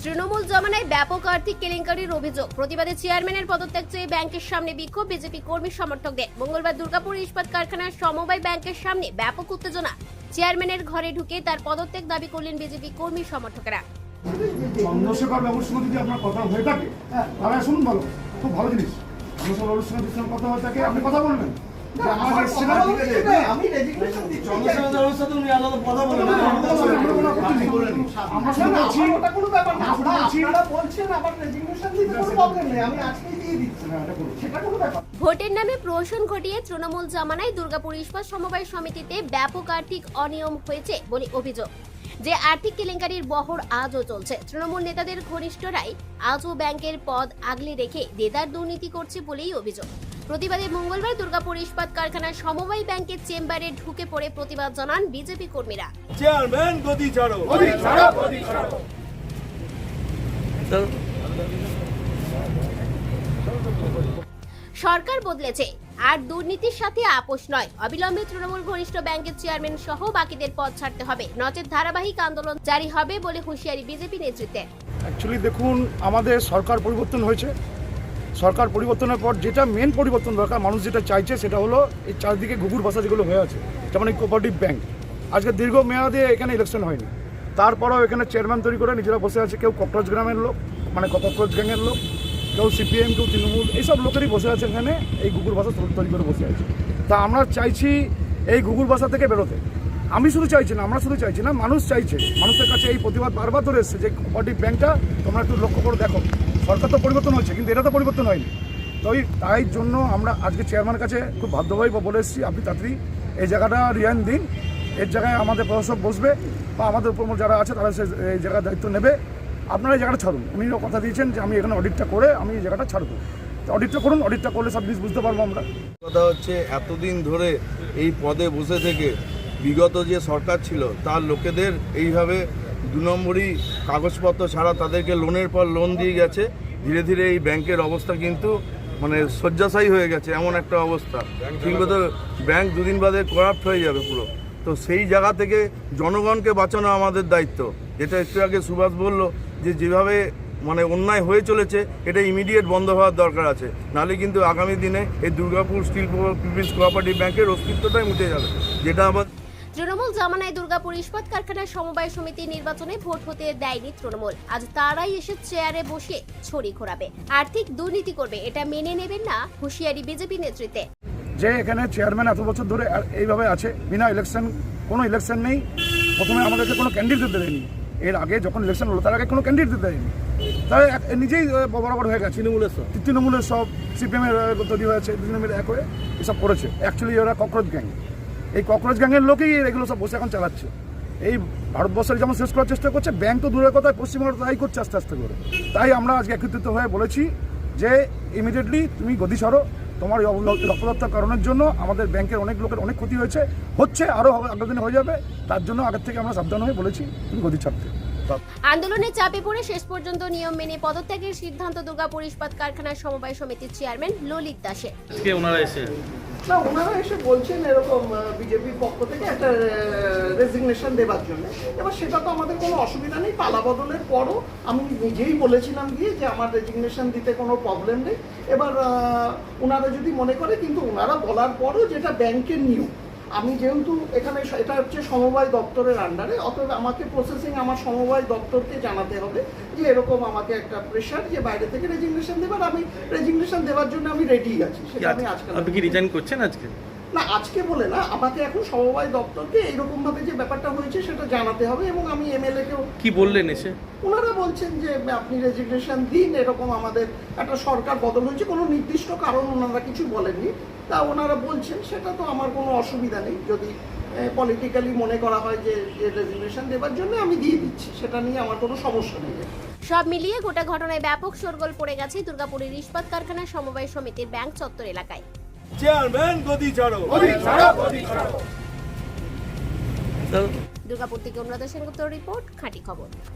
তৃণমূল জমানায় ব্যাপক আর্থিক কেলেঙ্কারির অভিযোগ। প্রতিবাদে চেয়ারম্যানের পদত্যাগ চেয়ে ব্যাংকের সামনে বিক্ষোভ বিজেপি কর্মী সমর্থকদের। মঙ্গলবার দুর্গাপুর ইস্পাত কারখানার সমবায় ব্যাংকের সামনে ব্যাপক উত্তেজনা। চেয়ারম্যানের ঘরে ঢুকে তার পদত্যাগ দাবি করলেন বিজেপি কর্মী সমর্থকেরা। চন্দ্রশেখর বাবুর সঙ্গে যদি আপনার কথা হয়ে থাকে তাহলে শুনুন, বলো খুব ভালো জিনিস। চন্দ্রশেখর বাবুর সঙ্গে যদি কথা হয়ে থাকে আপনি কথা বলবেন। ভোটের নামে প্রহসন ঘটিয়ে তৃণমূল জামানায় দুর্গাপুর ইস্পাত সমবায় সমিতিতে ব্যাপক আর্থিক অনিয়ম হয়েছে বলে অভিযোগ। যে আর্থিক কেলেঙ্কারির বহর আজও চলছে। তৃণমূল নেতাদের ঘনিষ্ঠরাই আজও ব্যাংকের পদ আগলে রেখে দেদার দুর্নীতি করছে বলেই অভিযোগ। প্রতিবাদে মঙ্গলবার দুর্গাপুর ইস্পাত কারখানার সমবায় ব্যাংকের চেম্বারে ঢুকে পড়ে প্রতিবাদ জানান বিজেপি কর্মীরা। চেয়ারম্যান গদি ছাড়ো, গদি ছাড়ো, গদি ছাড়ো। সরকার বদলেছে, আর দুর্নীতির সাথে আপোষ নয়। অবিলম্বে তৃণমূল ঘনিষ্ঠ ব্যাংকের চেয়ারম্যান সহ বাকিদের পদ ছাড়তে হবে, নচেত ধারাবাহিক আন্দোলন জারি হবে বলে হুঁশিয়ারি বিজেপি নেতৃত্বে। অ্যাকচুয়ালি দেখুন, আমাদের সরকার পরিবর্তন হয়েছে। সরকার পরিবর্তনের পর যেটা মেন পরিবর্তন দরকার, মানুষ যেটা চাইছে সেটা হলো এই চারদিকে ঘুঘুর ভাষা যেগুলো হয়ে আছে, যেমন এই কোঅপারেটিভ ব্যাংক। আজকে দীর্ঘ মেয়াদে এখানে ইলেকশন হয়নি, তারপরেও এখানে চেয়ারম্যান তৈরি করে নিজেরা বসে আছে। কেউ ককরোচ গ্রামের লোক, মানে ককরোচ গ্যাংয়ের লোক, কেউ সিপিএম, কেউ তৃণমূল, এইসব লোকেরই বসে আছে এখানে, এই ঘুঘুর ভাষা তৈরি করে বসে আছে। তা আমরা চাইছি এই ঘুঘুর ভাষা থেকে বেরোতে। আমি শুধু চাইছি না, আমরা শুধু চাইছি না, মানুষ চাইছে। মানুষের কাছে এই প্রতিবাদ বারবার ধরে এসছে যে কোঅপারেটিভ ব্যাংকটা তোমরা একটু লক্ষ্য করে দেখো। সরকার তো পরিবর্তন হচ্ছে, কিন্তু এটা তো পরিবর্তন হয়নি। তাই জন্য আমরা আজকে চেয়ারম্যানের কাছে খুব বাধ্যভাবে বলে এসেছি, আপনি তাড়াতাড়ি এই জায়গাটা রিয়াইন দিন। এর জায়গায় আমাদের প্রশাসক বসবে বা আমাদের উপর যারা আছে তারা এই জায়গার দায়িত্ব নেবে। আপনারা এই জায়গাটা ছাড়ুন। উনিও কথা দিয়েছেন যে আমি এখানে অডিটটা করে আমি এই জায়গাটা ছাড়বো। তো অডিটটা করুন, অডিটটা করলে সব জিনিস বুঝতে পারবো আমরা। কথা হচ্ছে, এতদিন ধরে এই পদে বসে থেকে বিগত যে সরকার ছিল তার লোকেদের এইভাবে 2 নম্বরই কাগজপত্র ছাড়া তাদেরকে লোনের পর লোন দিয়ে গেছে। ধীরে ধীরে এই ব্যাংকের অবস্থা কিন্তু মানে শয্যাশায়ী হয়ে গেছে, এমন একটা অবস্থা। ঠিকমতো ব্যাংক 2 দিন বাদে করাপ্ট হয়ে যাবে পুরো। তো সেই জায়গা থেকে জনগণকে বাঁচানো আমাদের দায়িত্ব। যেটা একটু আগে সুভাষ বলল যে যেভাবে মানে অন্যায় হয়ে চলেছে, এটা ইমিডিয়েট বন্ধ হওয়ার দরকার আছে, নাহলে কিন্তু আগামী দিনে এই দুর্গাপুর স্টিল পিপলস কোঅপারেটিভ ব্যাংকের অস্তিত্বটাই মুছে যাবে। যেটা আমাদের তৃণমূল জামানায় দুর্গাপুর ইস্পাত কারখানার সমবায় সমিতি নির্বাচনে ভোট হতে দেয়নি তৃণমূল। আজ তারাই এসে চেয়ারে বসে ছড়ি ঘোরাবে, আর্থিক দুর্নীতি করবে। এটা মেনে নেবেন না, হুঁশিয়ারি বিজেপি নেতৃত্বে। যে এখানে চেয়ারম্যান এত বছর ধরে এইভাবে আছে, বিনা ইলেকশন, কোনো ইলেকশন নেই। প্রথমে আমাদেরকে কোনো ক্যান্ডিডেট দেয়নি। এর আগে যখন ইলেকশন হলো তার আগে কোনো ক্যান্ডিডেট দেয়নি। তাই নিজেই বরাবর হয়ে গেছে। তৃণমূলের সব সিপিএমের তৈরি হয়েছে, তৃণমূলের এক হয়ে এসব করেছে। অ্যাকচুয়ালি ওরা ককরোচ গ্যাং। এই ককরোচ গ্যাংয়ের লোকেই এগুলো সব বসে এখন চালাচ্ছে। এই ভারতবর্ষের যেমন শেষ করার চেষ্টা করছে, ব্যাংক তো দূরের কথায় পশ্চিমবঙ্গ তাই করছে আস্তে আস্তে করে। তাই আমরা আজকে একত্রিত হয়ে বলেছি যে ইমিডিয়েটলি তুমি গদি ছাড়ো। তোমার রক্তদাতার কারণের জন্য আমাদের ব্যাংকের অনেক লোকের অনেক ক্ষতি হচ্ছে, আরও আগামী দিনে হয়ে যাবে। তার জন্য আগের থেকে আমরা সাবধান হয়ে বলেছি তুমি গদি ছাড়তে। আন্দোলনের চাপে পড়ে শেষ পর্যন্ত নিয়ম মেনে পদত্যাগের সিদ্ধান্ত দুর্গাপুর ইস্পাত কারখানার সমবায় সমিতির চেয়ারম্যান ললিত দাসের। ওনারা এসে বলছেন এরকম বিজেপির পক্ষ থেকে একটা রেজিগনেশন দেওয়ার জন্য। এবার সেটা তো আমাদের কোনো অসুবিধা নেই। পালা বদলের পরও আমি নিজেই বলেছিলাম গিয়ে যে আমার রেজিগনেশন দিতে কোনো প্রবলেম নেই। এবার ওনারা যদি মনে করে, কিন্তু ওনারা বলার পরও যেটা ব্যাংকের নিয়ম, আমি যেহেতু এখানে এটা হচ্ছে সমবায় দপ্তরের আন্ডারে, অতএব আমাকে প্রসেসিং আমার সমবায় দপ্তরকে জানাতে হবে যে এরকম আমাকে একটা প্রেশার যে বাইরে থেকে রেজিগনেশন দেবার। আমি রেজিগনেশন দেওয়ার জন্য আমি রেডি আছি। সেটা আমি আজকে আপনি কি রিজাইন করছেন আজকে? না, আজকে বলে না, আমাকে এখন সমবায় দপ্তরকে এইরকম ভাবে যে ব্যাপারটা হয়েছে সেটা জানাতে হবে। এবং আমি এমএলএ কেও কি বললেন এসে? ওনারা বলছেন যে আপনি রেজিগনেশন দিন, এরকম আমাদের একটা সরকার বদল হয়েছে। কোনো নির্দিষ্ট কারণ ওনারা কিছু বলেননি, তা ওনারা বলছেন। সেটা তো আমার কোনো অসুবিধা নেই। যদি পলিটিক্যালি মনে করা হয় যে রেজিগনেশন দেওয়ার জন্য, আমি দিয়ে দিচ্ছি, সেটা নিয়ে আমার কোনো সমস্যা নেই। সব মিলিয়ে গোটা ঘটনায় ব্যাপক শোরগোল পড়ে গেছে দুর্গাপুরের ইস্পাত কারখানার সমবায় সমিতির ব্যাংক চত্বর এলাকায়। চেয়ারম্যান গদি ছাড়ো, গদি ছাড়ো, গদি ছাড়ো। দুর্গাপুর থেকে অনুরাধা সেনগুপ্তর রিপোর্ট, খাঁটি খবর।